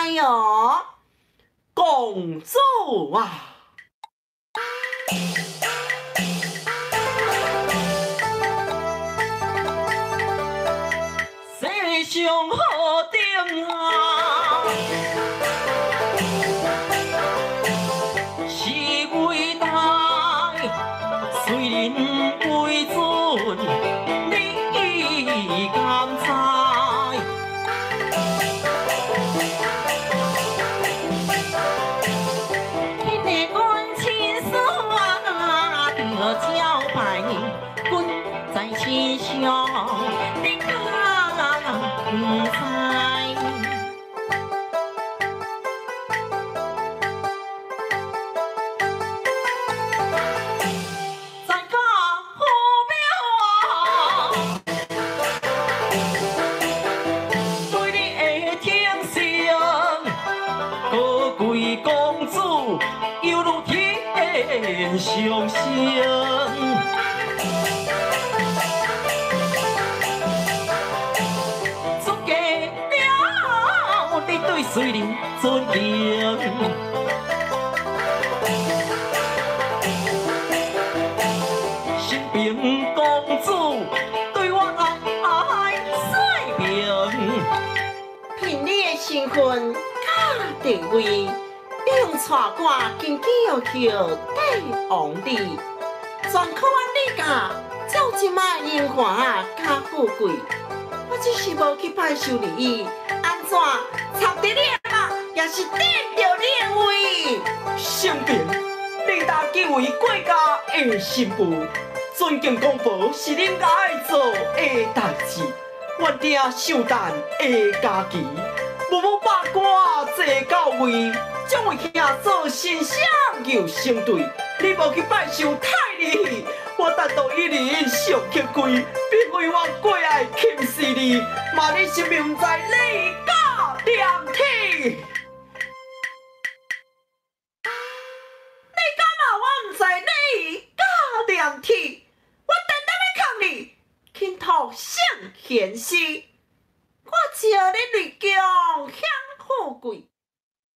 来哟，公主啊！世上好顶啊，是伟大，虽然为尊，你甘知？天地关亲疏啊，着交拜，君在天上，你敢不知？上升，出家了，你对水灵尊敬，新平公主对我爱水平，凭你的身份甲地位。用带我紧叫帝王哩，全靠你家照即卖荣华甲富贵，我只是无去拜受礼仪，安怎插伫你的目，也是顶着你的位。新平，你大几位国家的新妇，尊敬公婆是恁家爱做的代志，原定寿诞的家期，无八卦坐到位。将位兄做丞相又成对，你无去拜寿太离，我单独一人上去跪，并为我过爱轻视你，骂你生命不知礼教廉体。你敢骂我唔知礼教廉体？我等等要抗你，倾吐圣贤诗，我招你立功享富贵。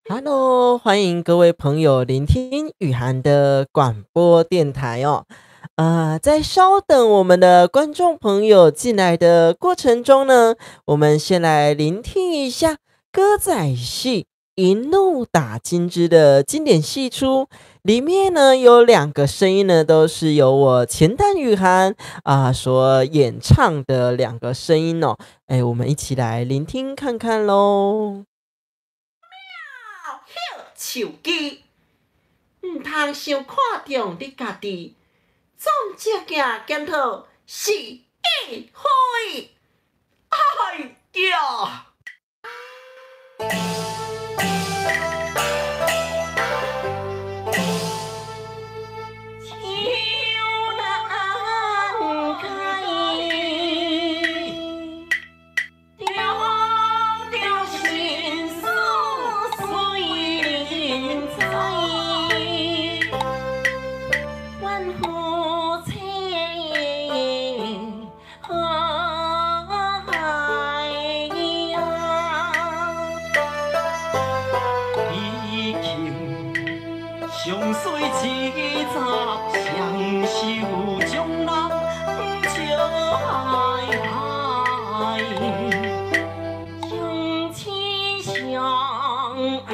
Hello， 欢迎各位朋友聆听雨涵的广播电台哦。在稍等我们的观众朋友进来的过程中呢，我们先来聆听一下歌仔戏《一怒打金枝》的经典戏出。里面呢有2个声音呢，都是由我前旦雨涵所演唱的2个声音哦。我们一起来聆听看看咯。手机，唔通伤看重你家己，总只件检讨是一回。哎呀！上水七杂，双手将人笑海，相亲相爱。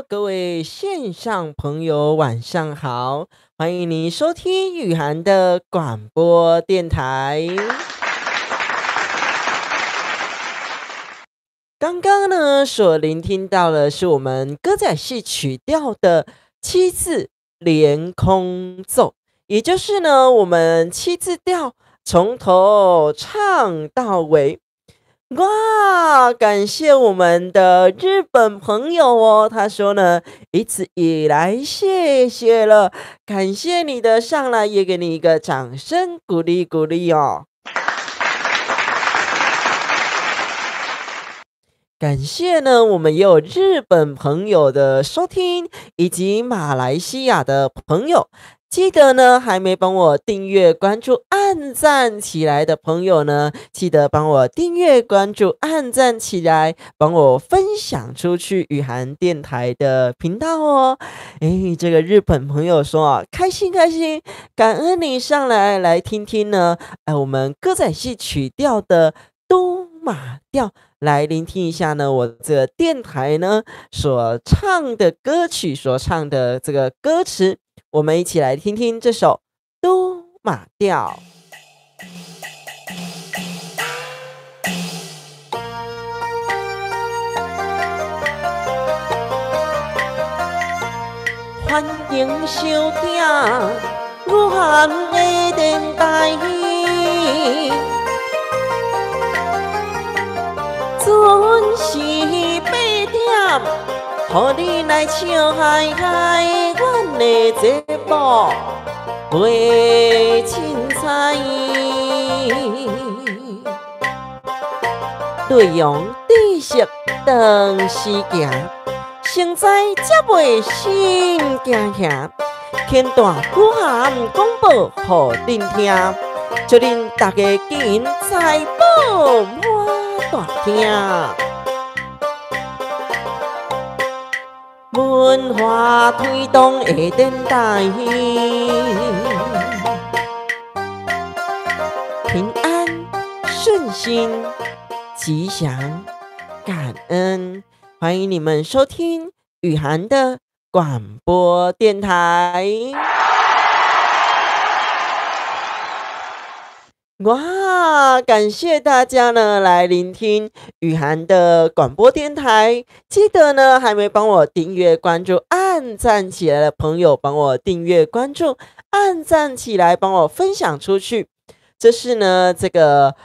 各位线上朋友，晚上好，欢迎您收听雨涵的广播电台。刚刚呢，所聆听到的是我们歌仔戏曲调的七字连空奏，也就是呢，我们七字调从头唱到尾。哇，感谢我们的日本朋友哦，他说呢，一直以来谢谢了，感谢你的上来，也给你一个掌声鼓励鼓励哦。感谢呢，我们也有日本朋友的收听，以及马来西亚的朋友。记得呢，还没帮我订阅、关注、按赞起来的朋友呢，记得帮我订阅、关注、按赞起来，帮我分享出去雨涵电台的频道哦。这个日本朋友说啊，开心开心，感恩你上来听听呢，我们歌仔戏曲调的都马调，来聆听一下呢，我这个电台呢所唱的歌曲，所唱的这个歌词。我们一起来听听这首都马调。欢迎收听雨涵的电台，准时8点，予你来笑嗨嗨。阮的节目袂凊彩，内容知识长时行，成才才袂心惊吓。片段雨涵广播予恁听，祝恁大家今财宝满大厅。文化推动的电台，平安顺心吉祥感恩，欢迎你们收听雨涵的广播电台。哇，感谢大家呢来聆听雨涵的广播电台，记得呢还没帮我订阅关注按赞起来的朋友，帮我订阅关注按赞起来，帮我分享出去。这是呢这个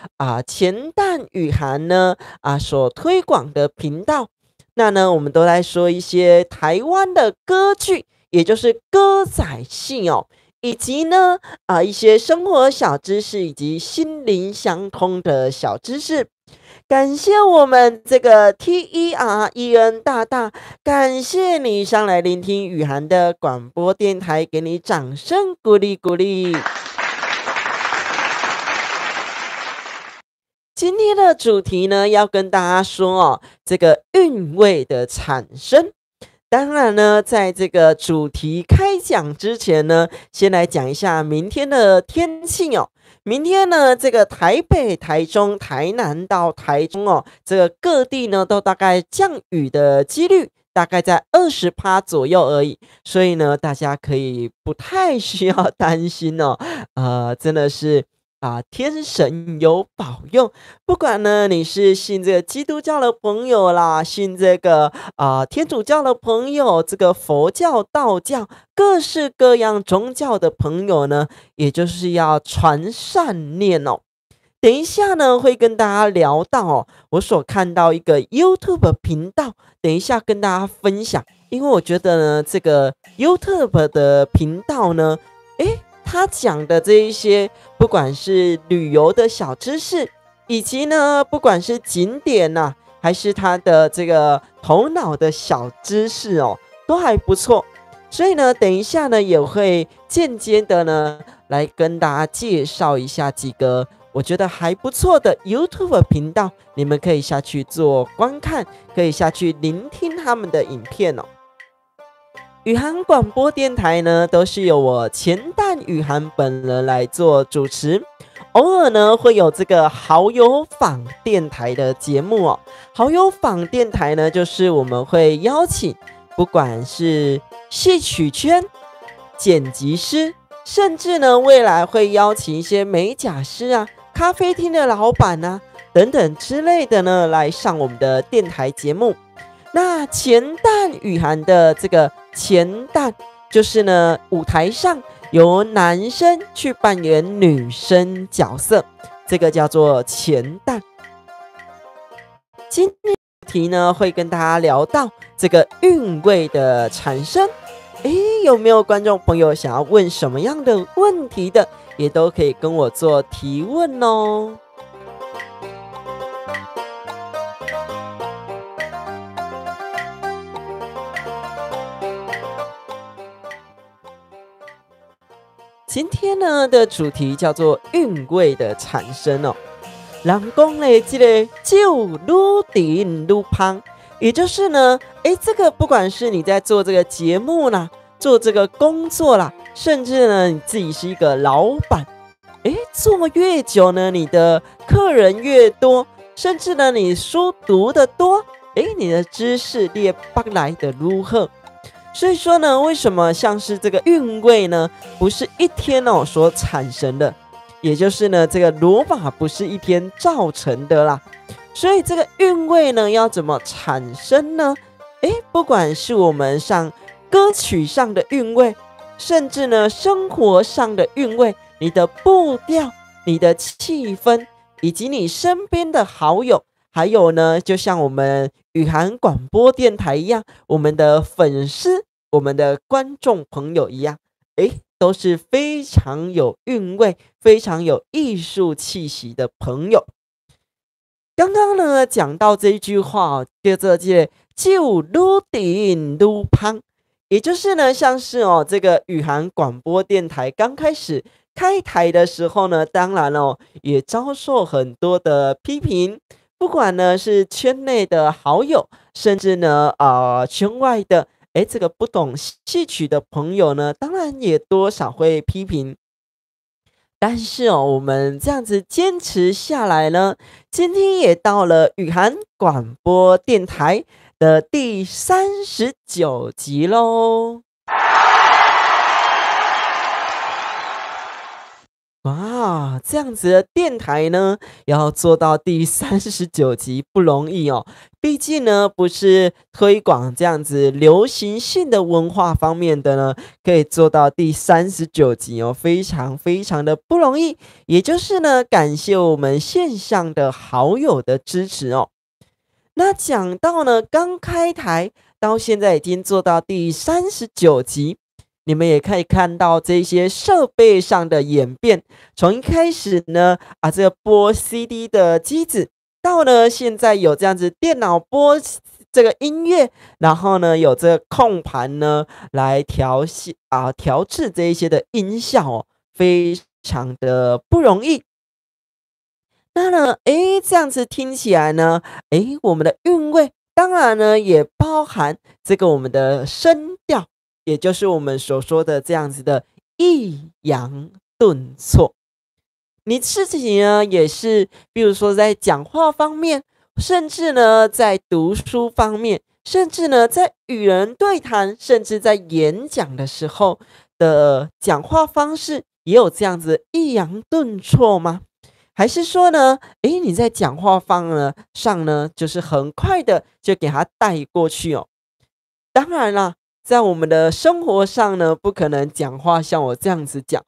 前旦雨涵呢所推广的频道。那呢我们都来说一些台湾的歌剧，也就是歌仔戏哦，以及呢一些生活小知识，以及心灵相通的小知识。感谢我们这个 TEREN 大大，感谢你上来聆听雨涵的广播电台，给你掌声鼓励鼓励。今天的主题呢，要跟大家说哦，这个韵味的产生。当然呢，在这个主题开讲之前呢，先来讲一下明天的天气哦。明天呢，这个台北、台中、台南到台中哦，这个各地呢都大概降雨的几率大概在20%左右而已，所以呢，大家可以不太需要担心哦。真的是天神有保佑，不管呢你是信这个基督教的朋友啦，信这个天主教的朋友，这个佛教、道教，各式各样宗教的朋友呢，也就是要传善念哦。等一下呢会跟大家聊到哦，我所看到一个 YouTube 频道，等一下跟大家分享，因为我觉得呢这个 YouTube 的频道呢，他讲的这一些，不管是旅游的小知识，以及呢，不管是景点呐，还是他的这个头脑的小知识哦，都还不错。所以呢，等一下呢，也会间接的呢，来跟大家介绍一下几个我觉得还不错的 YouTube 频道，你们可以下去做观看，可以下去聆听他们的影片哦。雨涵广播电台呢，都是由我前旦雨涵本人来做主持，偶尔呢会有这个好友访电台的节目哦。好友访电台呢，就是我们会邀请不管是戏曲圈、剪辑师，甚至呢未来会邀请一些美甲师啊、咖啡厅的老板啊等等之类的呢来上我们的电台节目。那钱蛋雨涵的这个钱蛋，就是呢舞台上由男生去扮演女生角色，这个叫做钱蛋。今天的题呢会跟大家聊到这个韵味的产生。有没有观众朋友想要问什么样的问题的，也都可以跟我做提问哦。今天呢的主题叫做韵味的产生哦。人讲嘞，这个酒愈甜愈香，也就是呢，这个不管是你在做这个节目啦，做这个工作啦，甚至呢你自己是一个老板，做越久呢，你的客人越多，甚至呢你书读得多，你的知识列不来的如何？所以说呢，为什么像是这个韵味呢，不是一天所产生的，也就是呢，这个罗马不是一天造成的啦。所以这个韵味呢，要怎么产生呢？不管是我们上歌曲上的韵味，甚至呢生活上的韵味，你的步调、你的气氛，以及你身边的好友。还有呢，就像我们雨涵广播电台一样，我们的粉丝、我们的观众朋友一样，都是非常有韵味、非常有艺术气息的朋友。刚刚呢讲到这一句话叫做这酒愈甜愈香，也就是呢，像是这个雨涵广播电台刚开始开台的时候呢，当然也遭受很多的批评。不管呢是圈内的好友，甚至呢圈外的这个不懂戏曲的朋友呢，当然也多少会批评。但是我们这样子坚持下来呢，今天也到了雨涵广播电台的第39集咯。哇，这样子的电台呢，要做到第39集不容易哦。毕竟呢，不是推广这样子流行性的文化方面的呢，可以做到第39集哦，非常非常的不容易。也就是呢，感谢我们线上的好友的支持哦。那讲到呢，刚开台到现在已经做到第39集。你们也可以看到这些设备上的演变，从一开始呢，这个播 CD 的机子，到了现在有这样子电脑播这个音乐，然后呢有这个控盘呢来调制这一些的音效哦，非常的不容易。那呢，这样子听起来呢，我们的韵味当然呢也包含这个我们的声调。也就是我们所说的这样子的抑扬顿挫，你自己呢也是，比如说在讲话方面，甚至呢在读书方面，甚至呢在与人对谈，甚至在演讲的时候的讲话方式，也有这样子抑扬顿挫吗？还是说呢，你在讲话上呢，就是很快的就给它带过去哦？当然啦。在我们的生活上呢，不可能讲话像我这样子讲。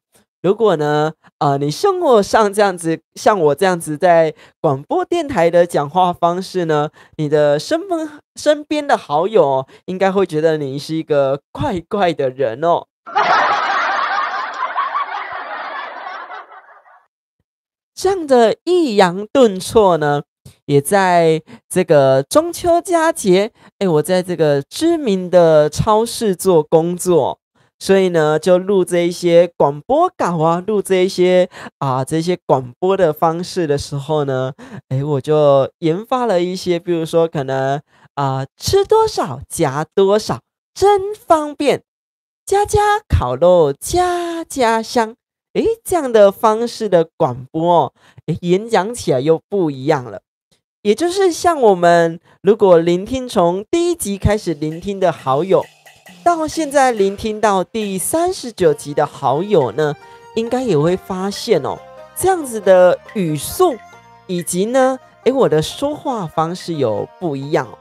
如果呢，你生活上这样子，像我这样子在广播电台的讲话方式呢，你的身边的好友应该会觉得你是一个怪怪的人哦。这样的抑扬顿挫呢，也在这个中秋佳节，我在这个知名的超市做工作，所以呢，就录这一些广播稿啊，录这一些这些广播的方式的时候呢，我就研发了一些，比如说可能吃多少夹多少，真方便，家家烤肉家家香。这样的方式的广播演讲起来又不一样了。也就是像我们如果聆听从第1集开始聆听的好友，到现在聆听到第39集的好友呢，应该也会发现哦，这样子的语速以及呢，我的说话方式有不一样哦。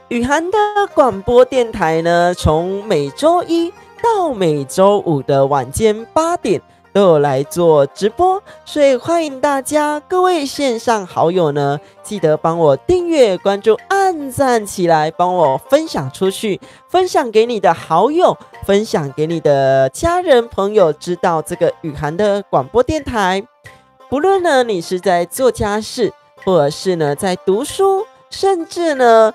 雨涵的广播电台呢，从每周1到每周5的晚间8点都有来做直播，所以欢迎大家各位线上好友呢，记得帮我订阅、关注、按赞起来，帮我分享出去，分享给你的好友，分享给你的家人朋友，知道这个雨涵的广播电台。不论呢你是在做家事，或者是呢在读书，甚至呢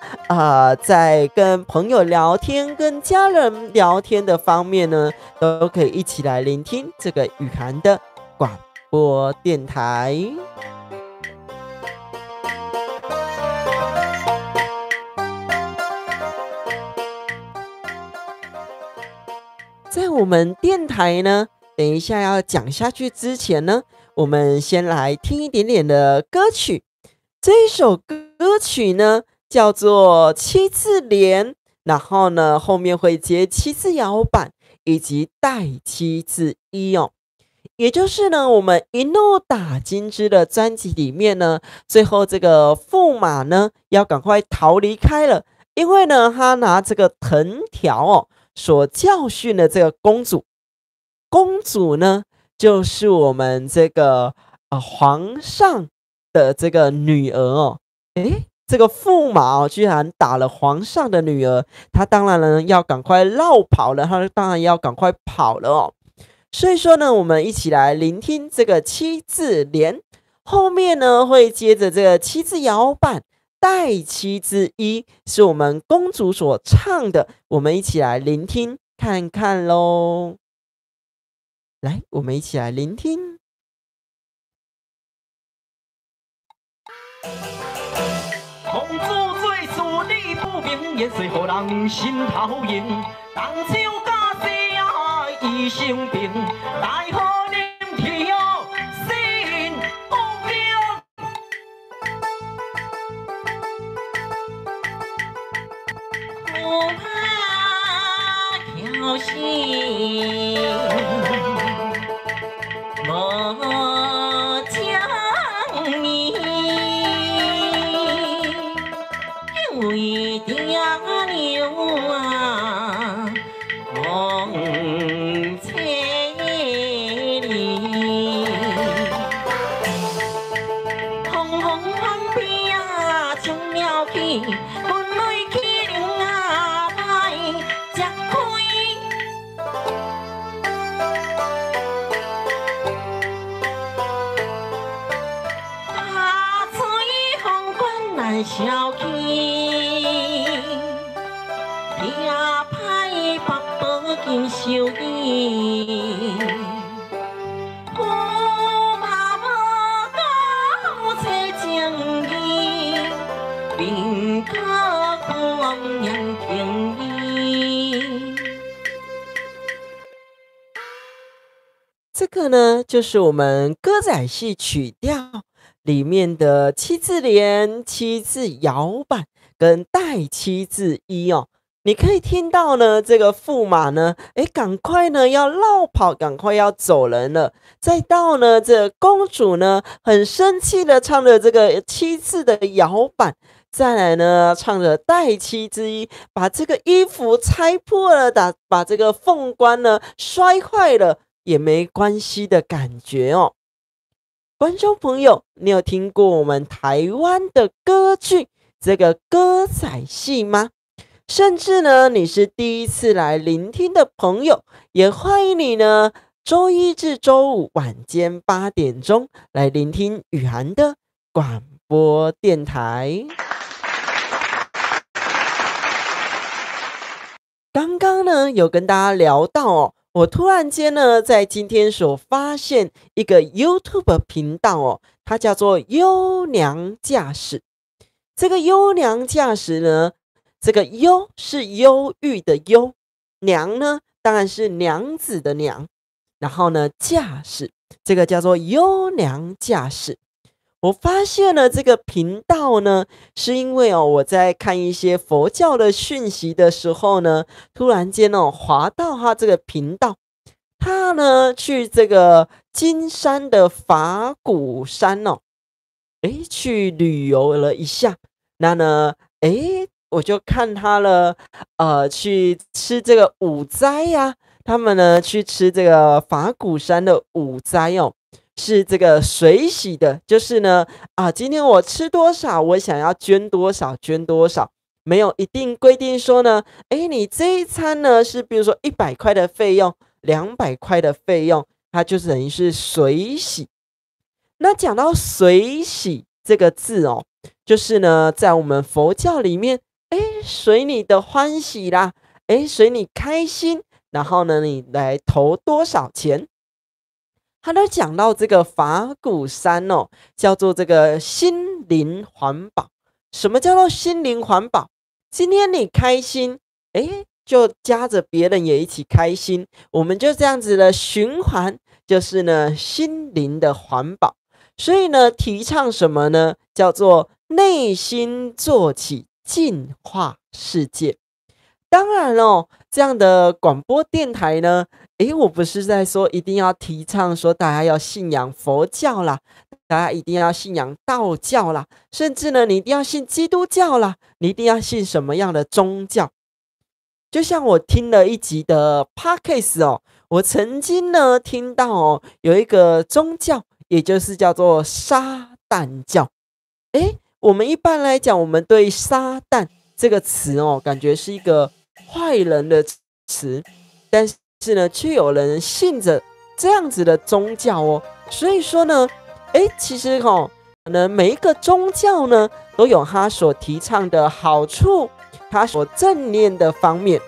在跟朋友聊天、跟家人聊天的方面呢，都可以一起来聆听这个雨涵的广播电台。在我们电台呢，等一下要讲下去之前呢，我们先来听一点点的歌曲。这一首歌曲呢叫做7字连，然后呢后面会接7字摇板以及带7字1哦。也就是呢我们一怒打金枝的专辑里面呢，最后这个驸马呢要赶快逃离开了，因为呢他拿这个藤条哦所教训的这个公主。公主呢就是我们这个皇上的这个女儿哦。这个驸马哦居然打了皇上的女儿，他当然呢要赶快绕跑了，他当然要赶快跑了哦。所以说呢，我们一起来聆听这个7字连，后面呢会接着这个7字摇板带7字1，是我们公主所唱的，我们一起来聆听看看咯。来，我们一起来聆听。公主最事理不明，也随何人心头硬。当酒假戏啊，已生病，奈何nim条心不明。不怕挑衅，我将你为爹娘啊，望千里。风风翻飞啊，冲了去，分泪去灵啊，来吃开。啊，吹风管难消气。金寿衣，驸马无高车情义，并可光阳平义。这个呢，就是我们歌仔戏曲调里面的7字连、7字摇板跟带7字1哦。你可以听到呢，这个驸马呢，赶快呢要绕跑，赶快要走人了。再到呢，这公主呢，很生气的唱着这个7字的摇板，再来呢唱着带7字1，把这个衣服拆破了，把这个凤冠呢摔坏了也没关系的感觉哦。观众朋友，你有听过我们台湾的歌剧这个歌仔戏吗？甚至呢，你是第一次来聆听的朋友，也欢迎你呢，周1至周5晚间8点钟来聆听雨涵的广播电台。刚刚呢，有跟大家聊到哦，我突然间呢，在今天所发现一个 YouTube 频道哦，它叫做优娘驾驶。这个优娘驾驶呢，这个忧是忧郁的忧，娘呢当然是娘子的娘，然后呢驾驶这个叫做优娘驾驶。我发现了这个频道呢，是因为我在看一些佛教的讯息的时候呢，突然间滑到他这个频道，他呢去这个金山的法鼓山去旅游了一下。那呢，我就看他了，去吃这个午斋呀，他们呢去吃这个法鼓山的午斋是这个随喜的，就是呢，今天我吃多少，我想要捐多少，捐多少，没有一定规定说呢，你这一餐呢是比如说100块的费用，200块的费用，它就是等于是随喜。那讲到随喜这个字就是呢，在我们佛教里面，随你的欢喜啦，随你开心，然后呢，你来投多少钱。他都讲到这个法鼓山叫做这个心灵环保。什么叫做心灵环保？今天你开心，就夹着别人也一起开心，我们就这样子的循环，就是呢心灵的环保。所以呢，提倡什么呢？叫做内心做起净化世界。当然这样的广播电台呢，我不是在说一定要提倡说大家要信仰佛教啦，大家一定要信仰道教啦，甚至呢你一定要信基督教啦，你一定要信什么样的宗教。就像我听了一集的 Podcast 我曾经呢听到有一个宗教，也就是叫做撒旦教。我们一般来讲，我们对撒旦这个词感觉是一个坏人的词，但是呢，却有人信着这样子的宗教所以说呢，其实可能每一个宗教呢，都有他所提倡的好处，他所正念的方面。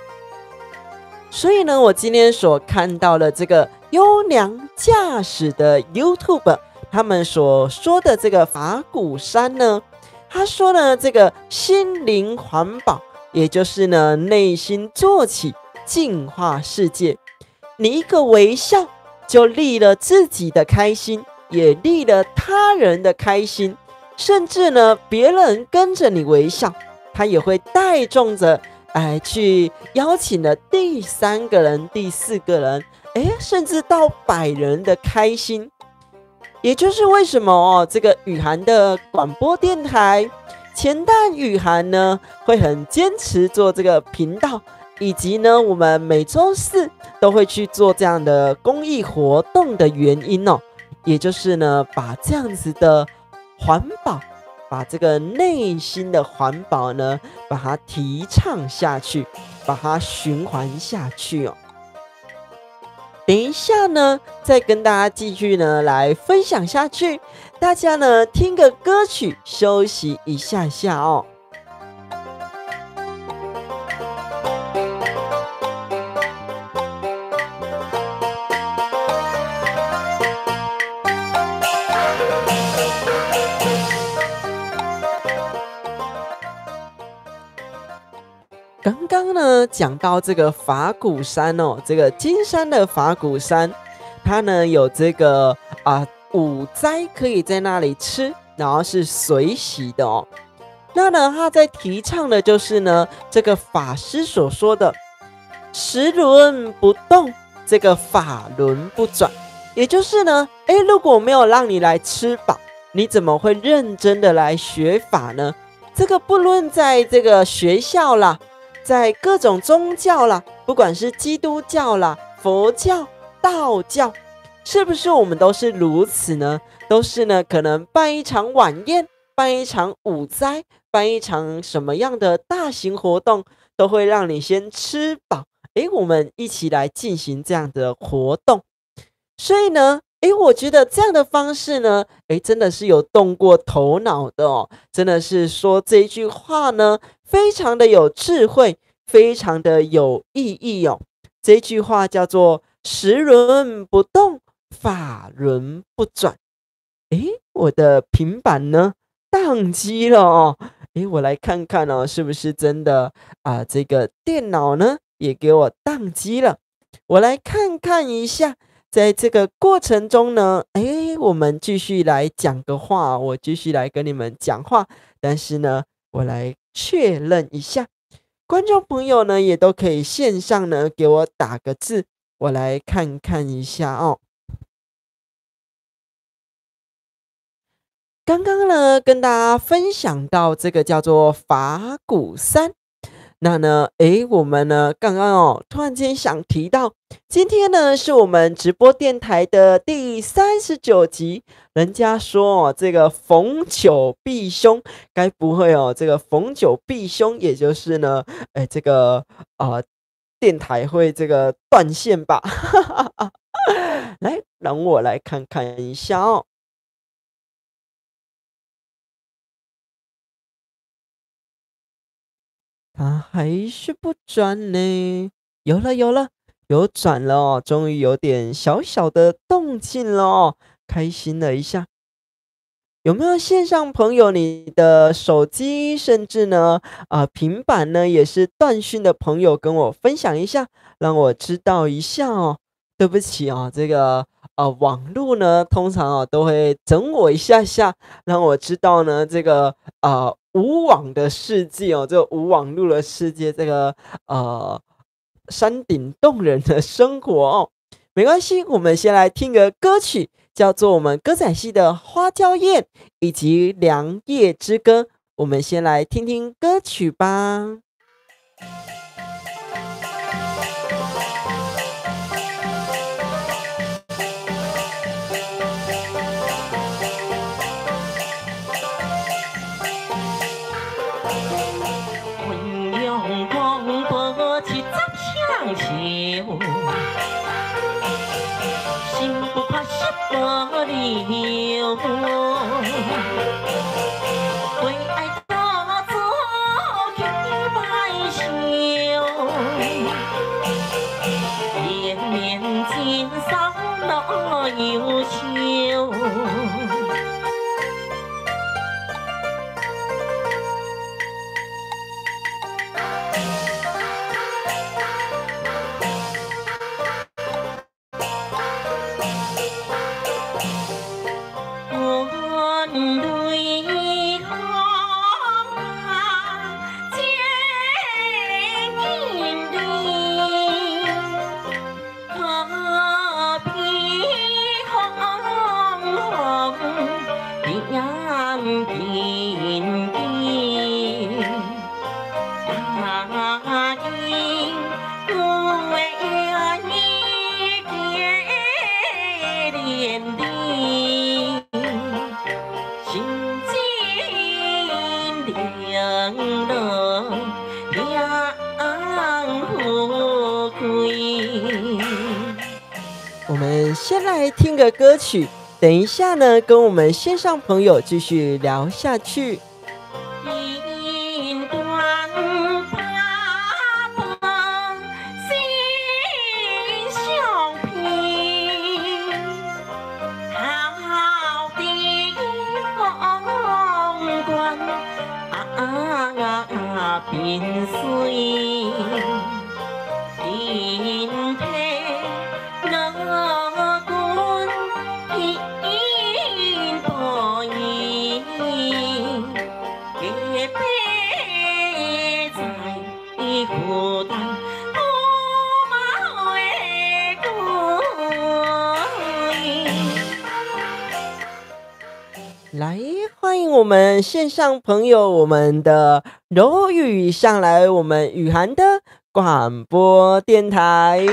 所以呢，我今天所看到的这个优良驾驶的 YouTube， 他们所说的这个法鼓山呢，他说呢，这个心灵环保，也就是呢，内心做起净化世界。你一个微笑，就利了自己的开心，也利了他人的开心，甚至呢，别人跟着你微笑，他也会带动着去邀请了第3个人、第4个人，甚至到100人的开心。也就是为什么这个雨涵的广播电台钱蛋雨涵呢会很坚持做这个频道，以及呢我们每周4都会去做这样的公益活动的原因也就是呢把这样子的环保，把这个内心的环保呢把它提倡下去，把它循环下去等一下呢，再跟大家继续呢来分享下去。大家呢听个歌曲休息一下下刚刚呢讲到这个法鼓山这个金山的法鼓山，它呢有这个午斋可以在那里吃，然后是随喜的那呢他在提倡的就是呢这个法师所说的时轮不动，这个法轮不转。也就是呢如果没有让你来吃饱，你怎么会认真的来学法呢？这个不论在这个学校啦，在各种宗教啦，不管是基督教啦、佛教、道教，是不是我们都是如此呢？都是呢可能办一场晚宴，办一场午斋，办一场什么样的大型活动，都会让你先吃饱，我们一起来进行这样的活动。所以呢我觉得这样的方式呢真的是有动过头脑的真的是说这一句话呢非常的有智慧，非常的有意义这句话叫做时轮不动，法轮不转。我的平板呢宕机了我来看看是不是真的这个电脑呢也给我宕机了。我来看看一下在这个过程中呢，我们继续来讲个话，我继续来跟你们讲话，但是呢，我来确认一下，观众朋友呢也都可以线上呢给我打个字，我来看看一下哦。刚刚呢跟大家分享到这个叫做法鼓山。那呢，我们呢刚刚突然间想提到，今天呢是我们直播电台的第39集。人家说这个逢九必凶，该不会这个逢九必凶，也就是呢，这个电台会这个断线吧？来，让我来看看一下哦。它还是不转呢？有了，有转了哦，终于有点小小的动静了哦，开心了一下。有没有线上朋友，你的手机甚至呢平板呢也是断讯的朋友，跟我分享一下，让我知道一下哦。对不起哦，这个网络呢通常都会整我一下下，让我知道呢这个无网的世界哦，这个无网络的世界，这个山顶洞人的生活哦。没关系，我们先来听个歌曲，叫做我们歌仔戏的《花娇艳》以及《良夜之歌》。我们先来听听歌曲吧。心不怕失波流，为爱多做去白首，连绵今宵乐悠悠。我们先来听个歌曲，等一下呢，跟我们线上朋友继续聊下去。来，欢迎我们线上朋友，我们的柔宇上来，我们雨涵的广播电台。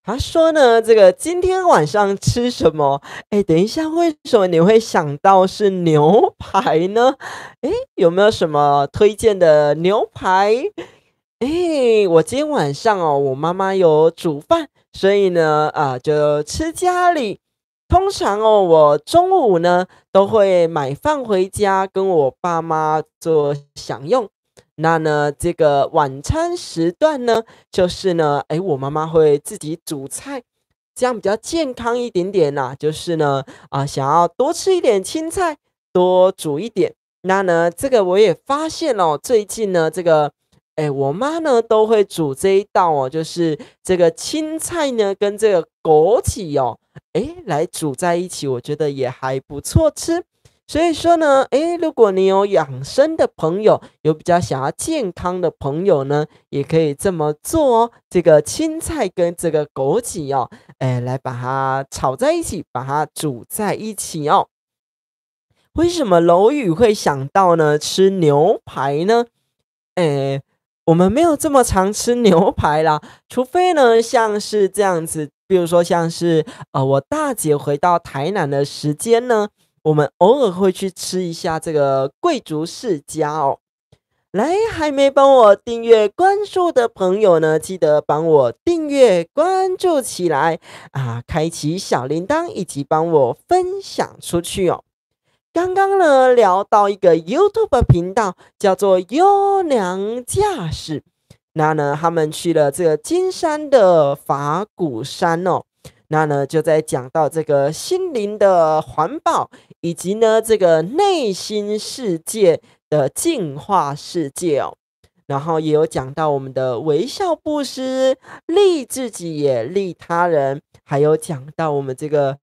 他说呢，这个今天晚上吃什么？等一下，为什么你会想到是牛排呢？有没有什么推荐的牛排？我今天晚上我妈妈有煮饭，所以呢，就吃家里。通常我中午呢都会买饭回家跟我爸妈做享用。那呢，这个晚餐时段呢，就是呢，我妈妈会自己煮菜，这样比较健康一点点啦。就是呢，想要多吃一点青菜，多煮一点。那呢，这个我也发现最近呢，这个我妈呢都会煮这一道哦，就是这个青菜呢跟这个枸杞哦，来煮在一起，我觉得也还不错吃。所以说呢，如果你有养生的朋友，有比较想要健康的朋友呢，也可以这么做哦。这个青菜跟这个枸杞哦，来把它炒在一起，把它煮在一起哦。为什么楼宇会想到呢吃牛排呢？我们没有这么常吃牛排啦，除非呢像是这样子，比如说像是我大姐回到台南的时间呢，我们偶尔会去吃一下这个贵族世家哦。来，还没帮我订阅关注的朋友呢，记得帮我订阅关注起来啊，开启小铃铛，以及帮我分享出去哦。刚刚呢聊到一个 YouTube 频道，叫做优良驾驶。那呢，他们去了这个金山的法鼓山哦。那呢，就在讲到这个心灵的环保，以及呢这个内心世界的净化世界哦。然后也有讲到我们的微笑布施，利自己也利他人，还有讲到我们这个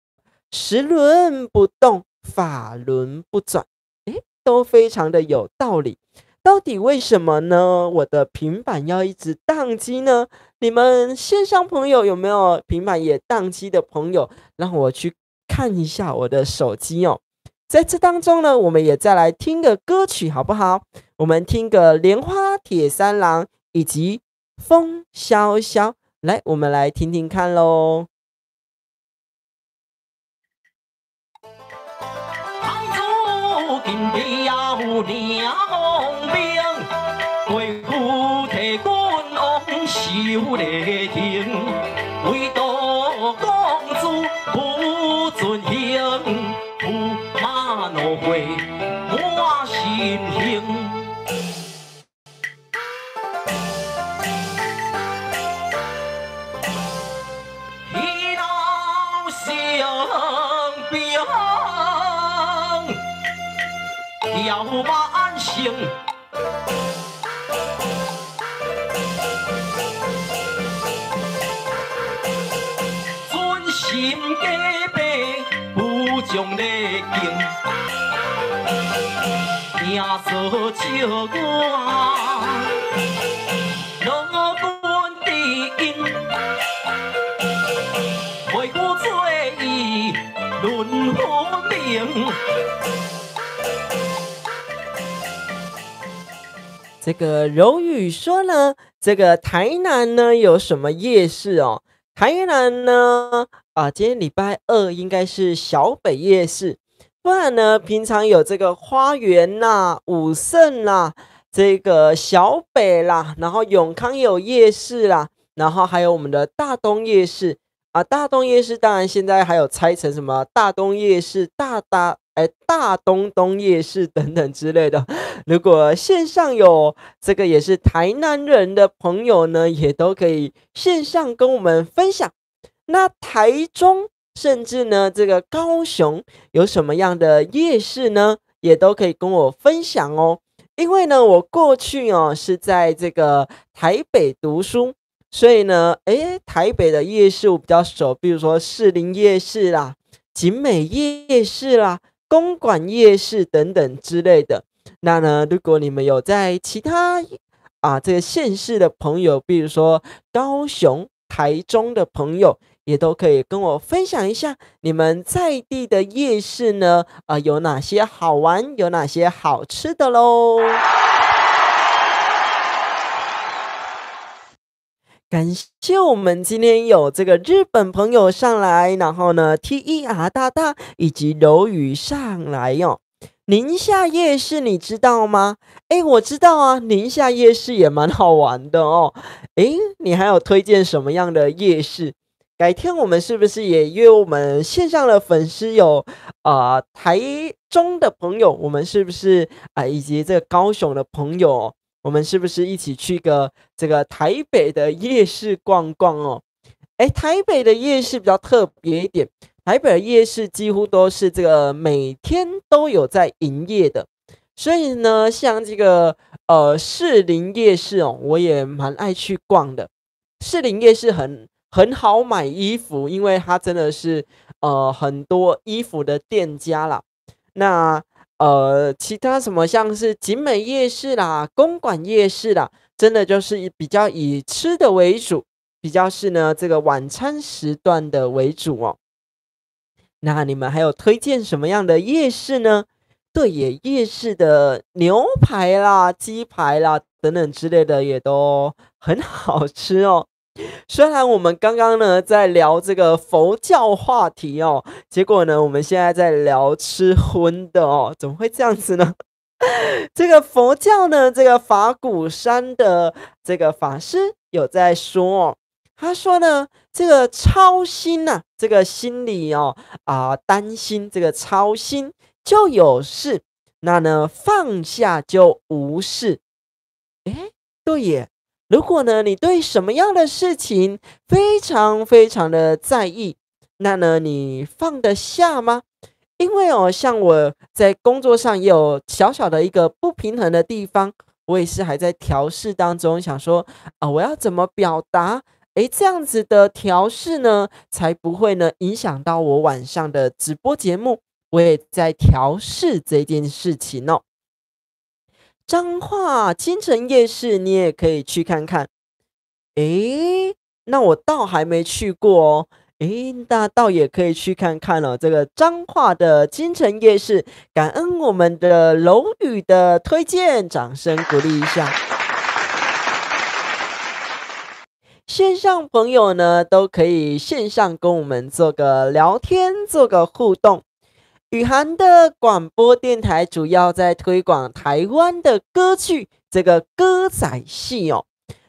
时轮不动，法轮不转，都非常的有道理。到底为什么呢？我的平板要一直宕机呢？你们线上朋友有没有平板也宕机的朋友？让我去看一下我的手机哦。在这当中呢，我们也再来听个歌曲好不好？我们听个莲花铁三郎以及风萧萧，来，我们来听听看咯。今日有领王兵，贵府提军王受礼听，唯独公主不准行，驸马怒火满心兴。一老相兵。要万幸，尊心加倍，不将礼敬，命所照我，乐本知音，为我做伊论好命。这个柔宇说呢，这个台南呢有什么夜市哦？台南呢今天礼拜二应该是小北夜市，不然呢平常有这个花园啦、武圣啦、这个小北啦，然后永康也有夜市啦，然后还有我们的大东夜市啊。大东夜市当然现在还有拆成什么大东夜市、大东夜市等等之类的。如果线上有这个也是台南人的朋友呢，也都可以线上跟我们分享。那台中甚至呢这个高雄有什么样的夜市呢，也都可以跟我分享哦。因为呢我过去是在这个台北读书，所以呢台北的夜市我比较熟，比如说士林夜市啦、景美夜市啦、公馆夜市等等之类的。那呢，如果你们有在其他这个县市的朋友，比如说高雄、台中的朋友，也都可以跟我分享一下你们在地的夜市呢，有哪些好玩，有哪些好吃的咯。感谢我们今天有这个日本朋友上来，然后呢 TER 大大以及柔宇上来哦。宁夏夜市你知道吗？我知道啊，宁夏夜市也蛮好玩的哦。你还有推荐什么样的夜市？改天我们是不是也约我们线上的粉丝有台中的朋友，我们是不是以及这个高雄的朋友我们是不是一起去个这个台北的夜市逛逛哦？台北的夜市比较特别一点，台北的夜市几乎都是这个每天都有在营业的，所以呢，像这个士林夜市哦，我也蛮爱去逛的。士林夜市很好买衣服，因为它真的是很多衣服的店家啦。那其他什么像是景美夜市啦、公馆夜市啦，真的就是比较以吃的为主，比较是呢这个晚餐时段的为主哦。那你们还有推荐什么样的夜市呢？对耶，夜市的牛排啦、鸡排啦等等之类的也都很好吃哦。虽然我们刚刚呢在聊这个佛教话题哦，结果呢我们现在在聊吃荤的哦，怎么会这样子呢？这个佛教呢，这个法鼓山的这个法师有在说哦，他说呢，这个操心呐、这个心里哦担心这个操心就有事，那呢放下就无事。诶，对耶。如果呢，你对什么样的事情非常非常的在意，那呢，你放得下吗？因为哦，像我在工作上也有小小的一个不平衡的地方，我也是还在调试当中，想说我要怎么表达？诶，这样子的调试呢，才不会呢影响到我晚上的直播节目。我也在调试这件事情哦。彰化金城夜市你也可以去看看。诶，那我倒还没去过哦。诶，那倒也可以去看看哦。这个彰化的金城夜市，感恩我们的楼宇的推荐，掌声鼓励一下。线上朋友呢，都可以线上跟我们做个聊天，做个互动。雨涵的广播电台主要在推广台湾的歌剧，这个歌仔戏哦。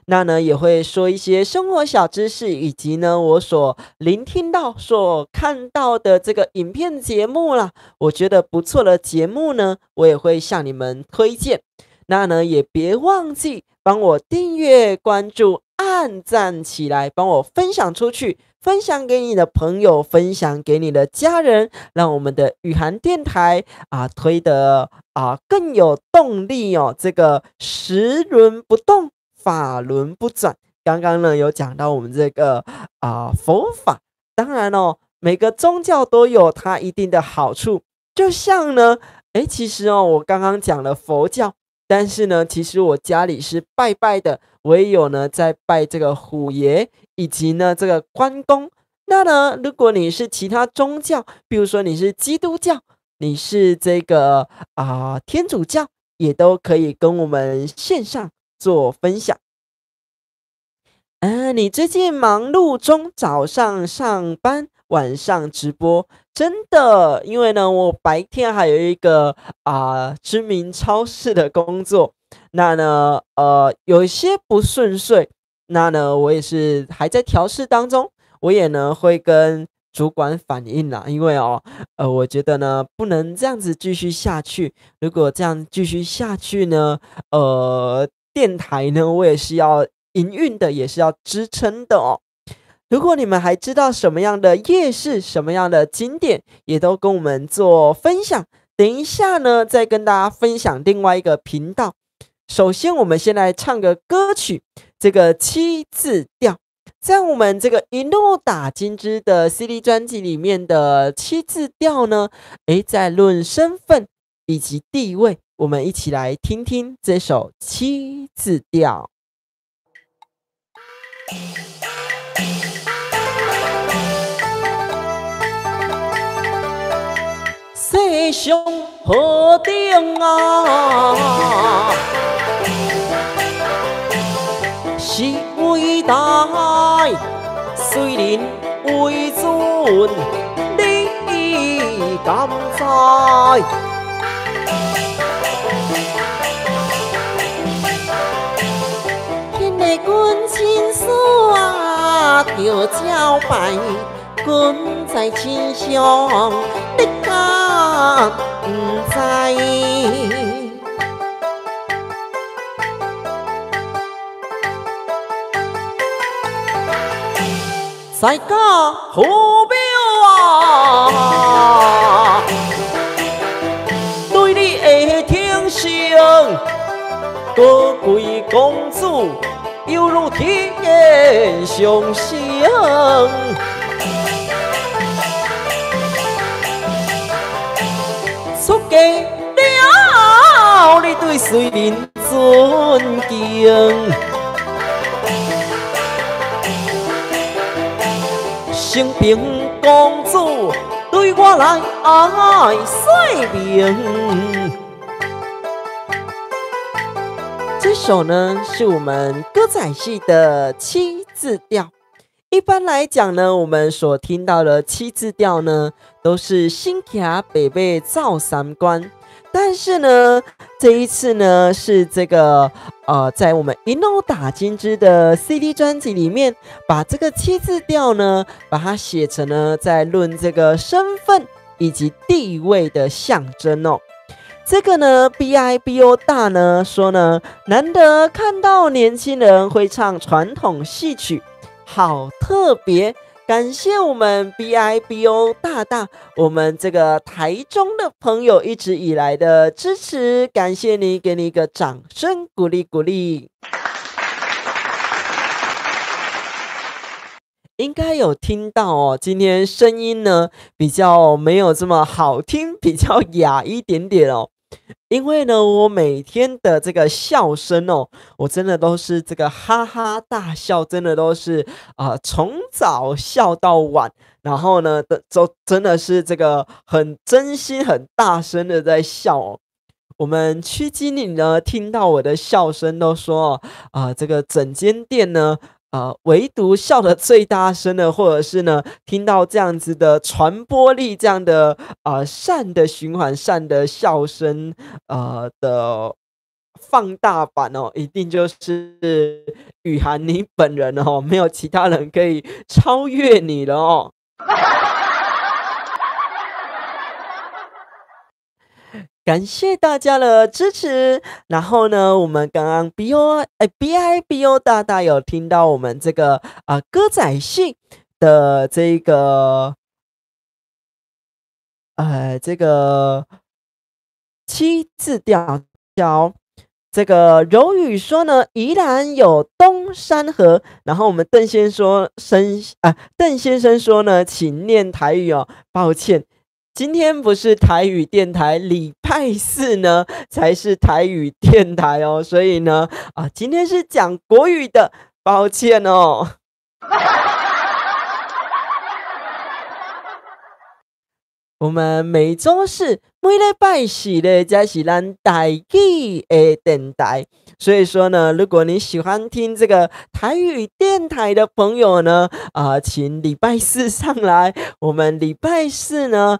那呢也会说一些生活小知识，以及呢我所聆听到、所看到的这个影片节目啦，我觉得不错的节目呢，我也会向你们推荐。那呢也别忘记帮我订阅、关注、按赞起来，帮我分享出去。分享给你的朋友，分享给你的家人，让我们的雨涵电台推得更有动力哦。这个时轮不动，法轮不转。刚刚呢有讲到我们这个佛法，当然哦，每个宗教都有它一定的好处。就像呢，其实哦，我刚刚讲了佛教，但是呢，其实我家里是拜拜的，我也有呢在拜这个虎爷。以及呢，这个关公。那呢，如果你是其他宗教，比如说你是基督教，你是这个天主教，也都可以跟我们线上做分享。你最近忙碌中，早上上班，晚上直播，真的，因为呢，我白天还有一个知名超市的工作，那呢，有一些不顺遂。那呢，我也是还在调试当中，我也呢会跟主管反映啦，因为我觉得呢不能这样子继续下去，如果这样继续下去呢，电台呢我也是要营运的，也是要支撑的哦。如果你们还知道什么样的夜市，什么样的景点，也都跟我们做分享。等一下呢，再跟大家分享另外一个频道。首先，我们先来唱个歌曲，这个七字调，在我们这个一路打金枝的 CD 专辑里面的七字调呢，在论身份以及地位，我们一起来听听这首七字调。世上何定是伟大，虽然为尊，你敢知？天地君亲属着招牌，君在天上，你敢不知？在家好表对你的挺身高贵公主犹如天上星。出家了，你对谁人尊敬？成平公主对我来说明。这首呢是我们歌仔戏的七字调。一般来讲呢，我们所听到的七字调呢，都是新卡北北照三关。但是呢，这一次呢是这个在我们一诺打金枝的 CD 专辑里面，把这个七字调呢，把它写成呢在论这个身份以及地位的象征哦。这个呢 ，BIBO 大呢说呢，难得看到年轻人会唱传统戏曲，好特别。感谢我们 BIBO 大大，我们这个台中的朋友一直以来的支持，感谢你，给你一个掌声鼓励鼓励。应该有听到哦，今天声音呢比较没有这么好听，比较哑一点点哦。因为呢，我每天的这个笑声哦，我真的都是这个哈哈大笑，真的都是从早笑到晚，然后呢，真的是这个很真心、很大声的在笑哦。我们区经理呢，听到我的笑声都说这个整间店呢。唯独笑得最大声的，或者是呢，听到这样子的传播力，这样的善的循环、善的笑声的放大版哦，一定就是雨涵你本人哦，没有其他人可以超越你了哦。感谢大家的支持。然后呢，我们刚刚 BIBO 大大有听到我们这个歌仔戏的这个这个七字调。这个柔语说呢，宜兰有东山河。然后我们邓先生说呢，请念台语哦，抱歉。今天不是台语电台，礼拜四呢才是台语电台哦，所以呢今天是讲国语的，抱歉哦。我们每周四每礼拜四呢，才是咱台语的电台。所以说呢，如果你喜欢听这个台语电台的朋友呢，请礼拜四上来。我们礼拜四呢，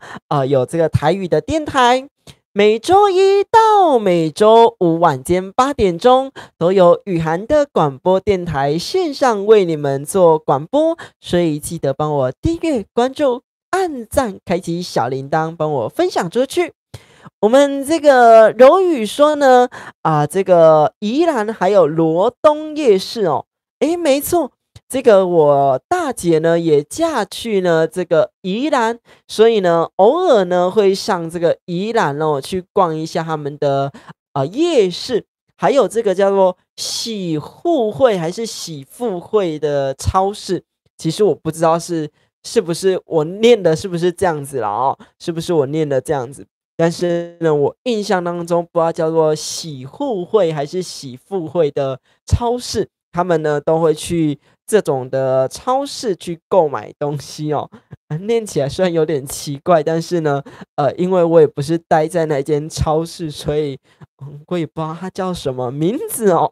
有这个台语的电台，每周一到每周五晚间8点钟都有雨涵的广播电台线上为你们做广播，所以记得帮我订阅、关注、按赞、开启小铃铛，帮我分享出去。我们这个柔语说呢，这个宜兰还有罗东夜市哦，没错，这个我大姐呢也嫁去呢这个宜兰，所以呢偶尔呢会上这个宜兰哦去逛一下他们的夜市，还有这个叫做喜互惠还是喜富惠的超市，其实我不知道是不是我念的是不是这样子啦哦，是不是我念的这样子？但是呢，我印象当中不知道叫做喜互惠还是喜富惠的超市，他们呢都会去这种的超市去购买东西哦。念起来虽然有点奇怪，但是呢，因为我也不是待在那间超市，所以我也不知道它叫什么名字哦。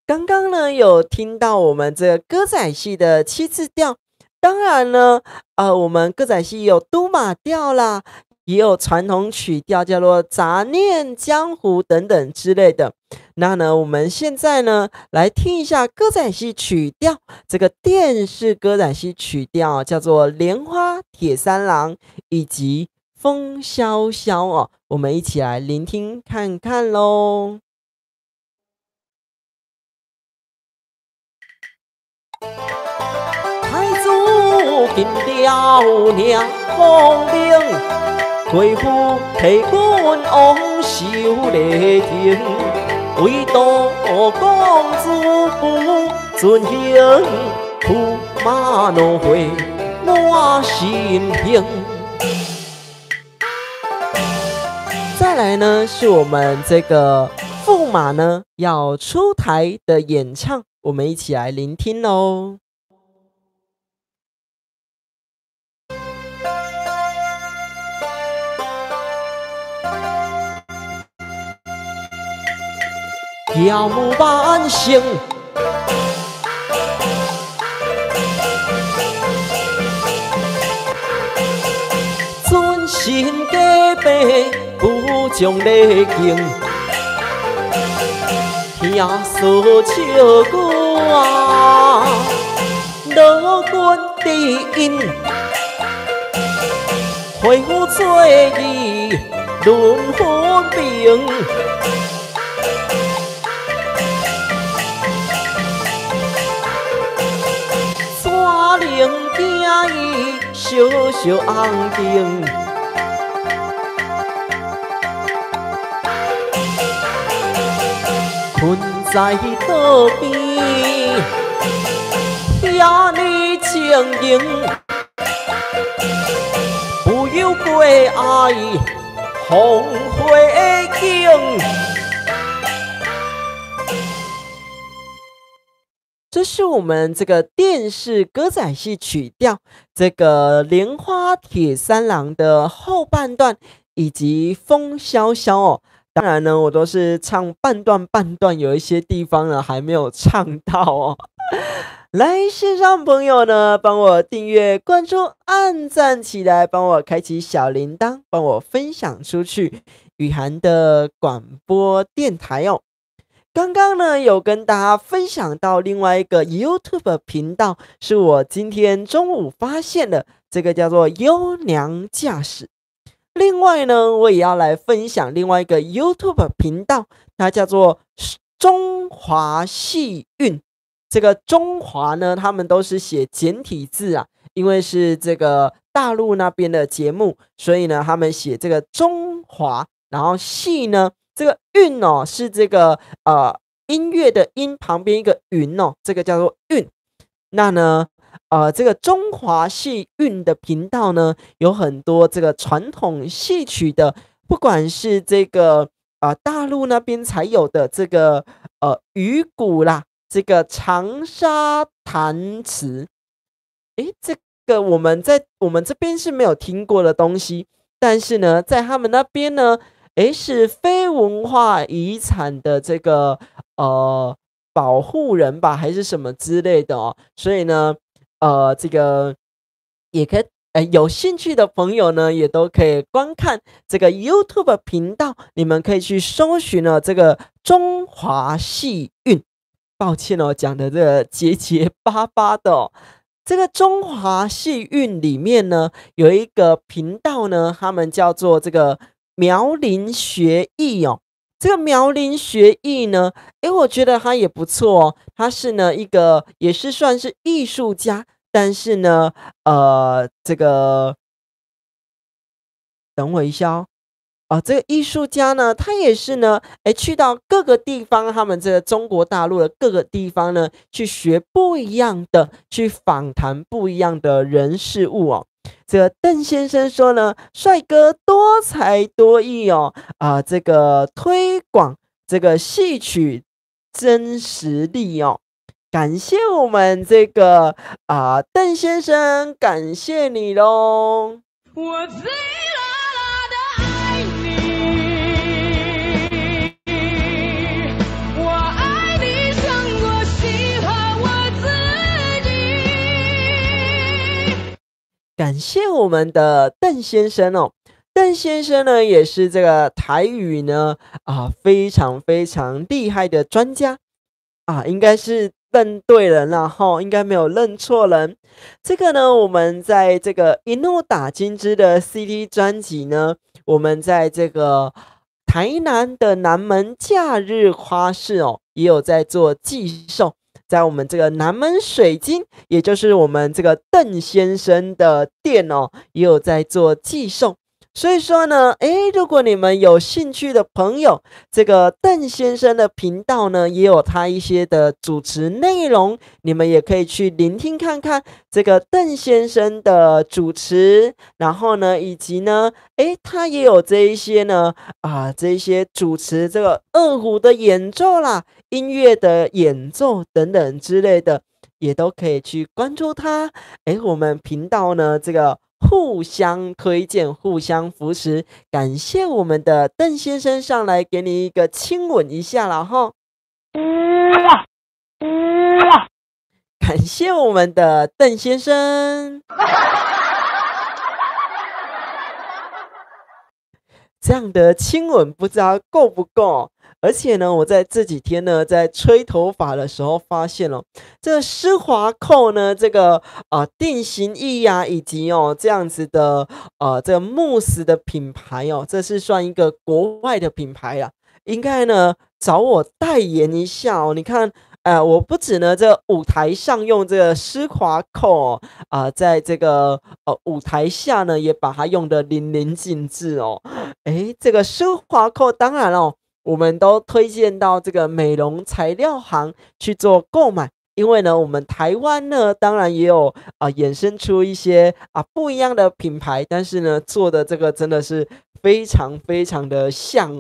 刚刚呢有听到我们这个歌仔戏的七字调。当然呢，我们歌仔戏有都马调啦，也有传统曲调，叫做杂念江湖等等之类的。那呢，我们现在呢来听一下歌仔戏曲调，这个电视歌仔戏曲调叫做《莲花铁三郎》以及《风萧萧》哦，我们一起来聆听看看喽。太祖金雕娘红绫，贵妇替阮往寿礼亭，唯独公主不遵行，驸马怒火满心平。再来呢，是我们这个驸马呢要出台的演唱，我们一起来聆听喽。耀武万盛，尊神加倍，不将礼敬，听诉笑歌啊，乐观低音，会夫做义，论分平。灵惊伊小小红灯，困在道边，遐尼情形，不由过爱红花景。这是我们这个电视歌仔戏曲调这个莲花铁三郎的后半段以及风萧萧哦。当然呢，我都是唱半段，有一些地方呢还没有唱到哦。来，线上朋友呢，帮我订阅、关注、按赞起来，帮我开启小铃铛，帮我分享出去。雨涵的广播电台哦。刚刚呢，有跟大家分享到另外一个 YouTube 频道，是我今天中午发现的，这个叫做优娘驾驶。另外呢，我也要来分享另外一个 YouTube 频道，它叫做中华戏韵。这个中华呢，他们都是写简体字啊，因为是这个大陆那边的节目，所以呢，他们写这个中华，然后戏呢。这个韵哦，是这个音乐的音旁边一个云哦，这个叫做韵。那呢，这个中华戏韵的频道呢，有很多这个传统戏曲的，不管是这个大陆那边才有的这个鱼鼓啦，这个长沙弹词，这个我们这边是没有听过的东西，但是呢，在他们那边呢。是非文化遗产的这个保护人吧，还是什么之类的哦？所以呢，这个也可以，有兴趣的朋友呢，也都可以观看这个 YouTube 频道，你们可以去搜寻了这个中华戏韵。抱歉哦，讲的这个结结巴巴的哦。这个中华戏韵里面呢，有一个频道呢，他们叫做这个。苗林学艺哦，这个苗林学艺呢，我觉得他也不错哦。他是呢一个也是算是艺术家，但是呢，这个等我一下哦，这个艺术家呢，他也是呢，去到各个地方，他们这个中国大陆的各个地方呢，去学不一样的，去访谈不一样的人事物哦。这个邓先生说呢，帅哥多才多艺哦，这个推广这个戏曲真实力哦，感谢我们这个邓先生，感谢你喽。我最辣辣的爱你，我爱你胜过喜欢我自己。感谢我们的邓先生哦，邓先生呢也是这个台语呢非常非常厉害的专家应该是认对人了哈，应该没有认错人。这个呢，我们在这个一怒打金枝的 CD 专辑呢，我们在这个台南的南门假日花市哦，也有在做寄售。在我们这个南门水晶，也就是我们这个邓先生的店哦，也有在做寄售。所以说呢，如果你们有兴趣的朋友，这个邓先生的频道呢，也有他一些的主持内容，你们也可以去聆听看看这个邓先生的主持，然后呢，以及呢，他也有这一些呢，这一些主持这个二胡的演奏啦，音乐的演奏等等之类的，也都可以去关注他。我们频道呢，这个互相推荐，互相扶持，感谢我们的邓先生上来给你一个亲吻一下了哈，感谢我们的邓先生。这样的亲吻不知道够不够？而且呢，我在这几天呢，在吹头发的时候发现了，这个施华蔻呢，这个定型液啊，以及这样子的这个慕斯的品牌这是算一个国外的品牌啦，应该呢找我代言一下你看。我不止呢，这舞台上用这个施华蔻在这个舞台下呢，也把它用得淋漓尽致这个施华蔻当然我们都推荐到这个美容材料行去做购买，因为呢，我们台湾呢，当然也有衍生出一些不一样的品牌，但是呢，做的这个真的是非常非常的像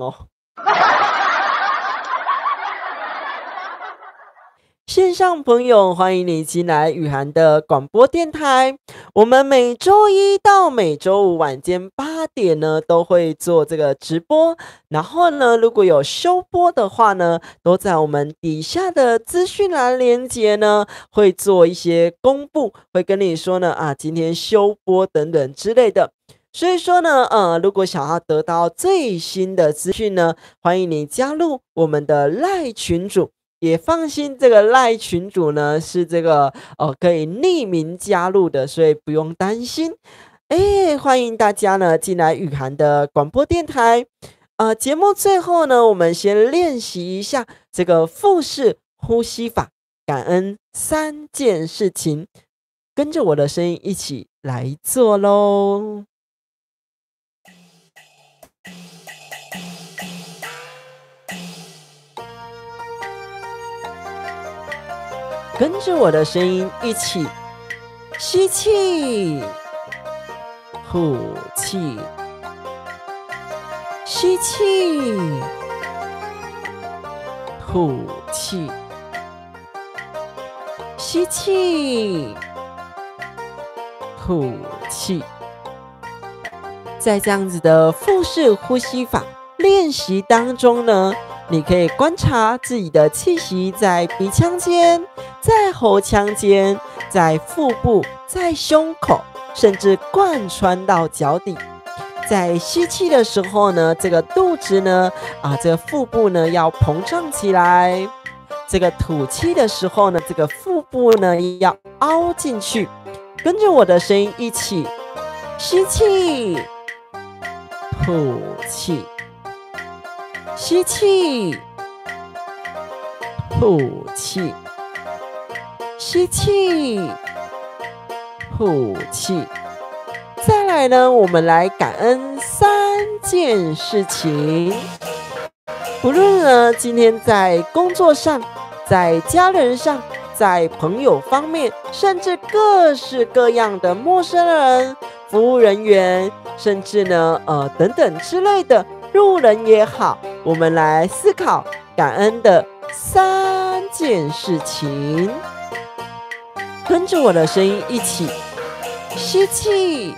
线上朋友，欢迎你进来雨涵的广播电台。我们每周一到每周五晚间8点呢，都会做这个直播。然后呢，如果有休播的话呢，都在我们底下的资讯栏连结呢，会做一些公布，会跟你说呢今天休播等等之类的。所以说呢，如果想要得到最新的资讯呢，欢迎你加入我们的LINE群组。也放心，这个LINE群组呢是这个可以匿名加入的，所以不用担心。欢迎大家呢进来雨涵的广播电台。节目最后呢，我们先练习一下这个腹式呼吸法，感恩3件事情，跟着我的声音一起来做咯。跟着我的声音一起吸气，呼气，吸气，呼气，吸气，呼气。在这样子的腹式呼吸法练习当中呢，你可以观察自己的气息在鼻腔间，在喉腔间，在腹部，在胸口，甚至贯穿到脚底。在吸气的时候呢，这个肚子呢，这个腹部呢要膨胀起来。这个吐气的时候呢，这个腹部呢要凹进去。跟着我的声音一起吸气，吐气，吸气，吐气，吸气，吐气。再来呢，我们来感恩3件事情。不论呢，今天在工作上，在家人上，在朋友方面，甚至各式各样的陌生人、服务人员，甚至呢，等等之类的路人也好，我们来思考感恩的3件事情。跟着我的声音一起吸气，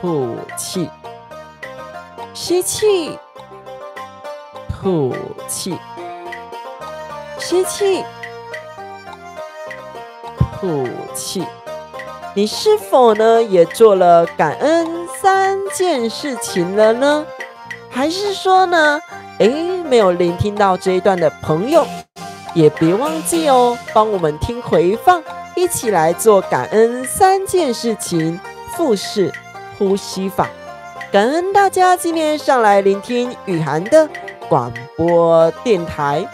吐气，吸气，吐气，吸气，吐气。你是否呢也做了感恩3件事情了呢？还是说呢，没有聆听到这一段的朋友，也别忘记帮我们听回放，一起来做感恩3件事情腹式呼吸法。感恩大家今天上来聆听雨涵的广播电台，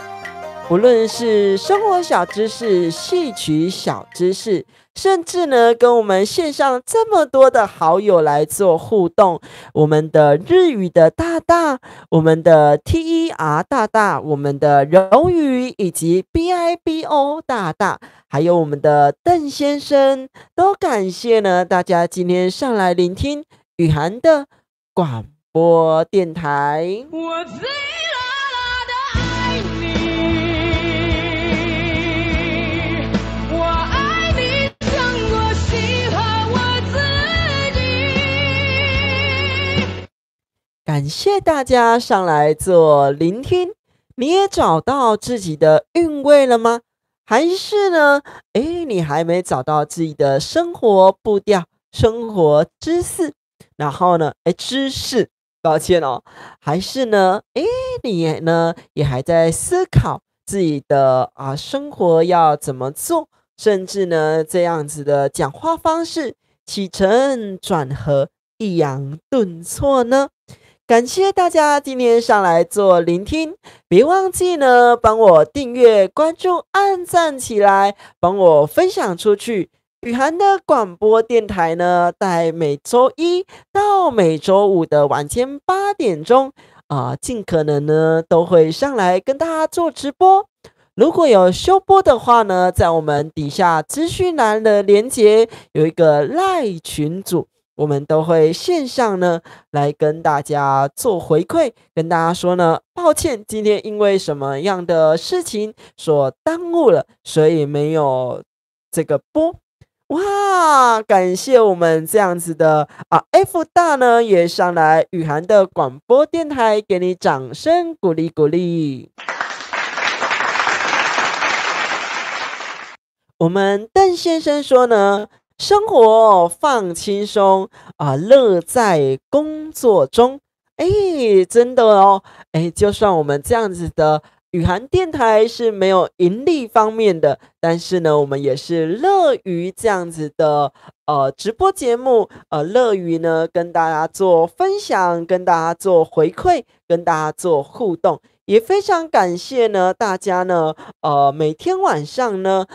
不论是生活小知识、戏曲小知识，甚至呢跟我们线上这么多的好友来做互动。我们的日语的大大，我们的 TER 大大，我们的柔语以及 BIBO 大大，还有我们的邓先生，都感谢呢大家今天上来聆听雨涵的广播电台。我最辣辣的爱你，我爱你胜过喜欢我自己。感谢大家上来做聆听，你也找到自己的韵味了吗？还是呢，你还没找到自己的生活步调、生活知识，然后呢，知识，抱歉哦，还是呢，你呢也还在思考自己的生活要怎么做，甚至呢这样子的讲话方式起承转合、抑扬顿挫呢？感谢大家今天上来做聆听，别忘记呢帮我订阅、关注、按赞起来，帮我分享出去。雨涵的广播电台呢，在每周一到每周五的晚间8点钟，尽可能呢都会上来跟大家做直播。如果有休播的话呢，在我们底下资讯栏的连结有一个赖群组。我们都会线上呢来跟大家做回馈，跟大家说呢，抱歉，今天因为什么样的事情所耽误了，所以没有这个播。哇，感谢我们这样子的F 大呢也上来雨涵的广播电台，给你掌声鼓励鼓励。我们邓先生说呢，生活放轻松乐在工作中。真的哦，就算我们这样子的雨涵电台是没有盈利方面的，但是呢，我们也是乐于这样子的直播节目，乐于呢跟大家做分享，跟大家做回馈，跟大家做互动，也非常感谢呢大家呢每天晚上呢。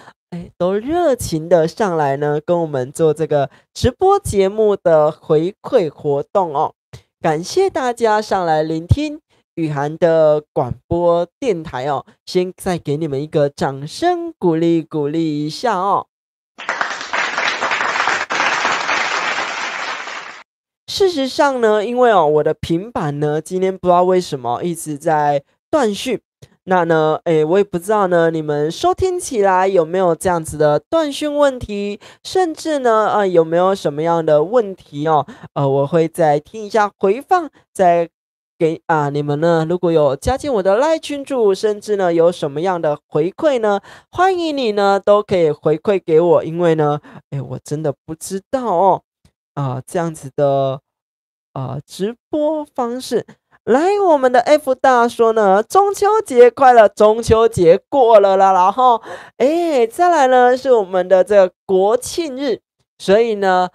都热情的上来呢，跟我们做这个直播节目的回馈活动哦。感谢大家上来聆听雨涵的广播电台哦。先再给你们一个掌声鼓励鼓励一下哦。事实上呢，因为我的平板呢，今天不知道为什么一直在断讯。那呢，我也不知道呢，你们收听起来有没有这样子的断讯问题，甚至呢，有没有什么样的问题哦？我会再听一下回放，再给你们呢，如果有加进我的赖群组，甚至呢有什么样的回馈呢，欢迎你呢都可以回馈给我，因为呢，我真的不知道哦，这样子的直播方式。来，我们的 F 大说呢，中秋节快乐，中秋节过了啦，然后，再来呢是我们的这个国庆日，所以呢，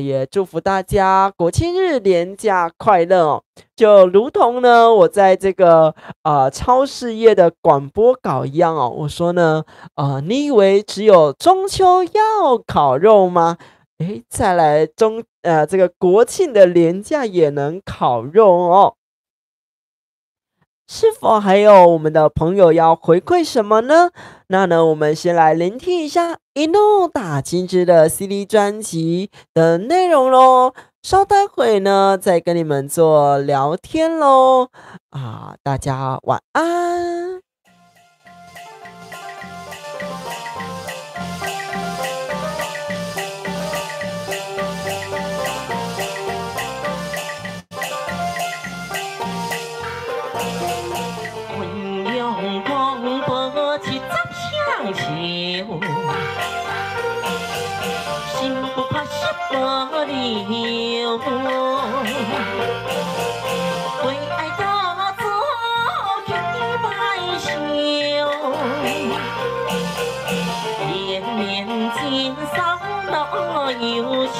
也祝福大家国庆日连假快乐哦。就如同呢，我在这个超事业的广播稿一样哦，我说呢，你以为只有中秋要烤肉吗？再来这个国庆的连假也能烤肉哦。是否还有我们的朋友要回馈什么呢？那呢，我们先来聆听一下一诺打金枝的 CD 专辑的内容咯。稍待会呢，再跟你们做聊天咯。大家晚安。心不怕什么理由，为爱的做去白首，连绵今生多优秀。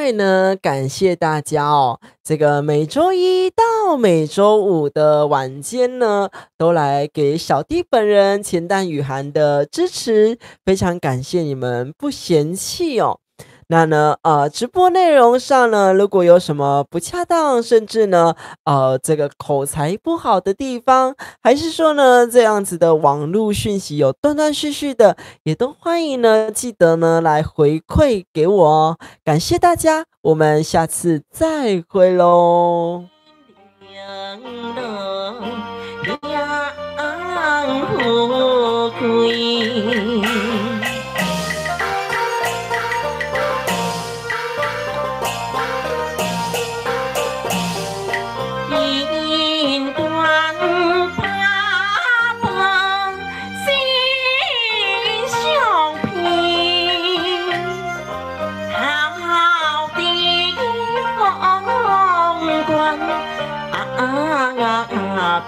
外呢，感谢大家哦，这个每周一到每周五的晚间呢，都来给小弟本人钱蛋雨涵的支持，非常感谢你们不嫌弃哦。那呢，直播内容上呢，如果有什么不恰当，甚至呢，这个口才不好的地方，还是说呢，这样子的网络讯息有断断续续的，也都欢迎呢，记得呢来回馈给我哦。感谢大家，我们下次再会喽。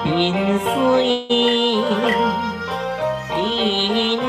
边水，天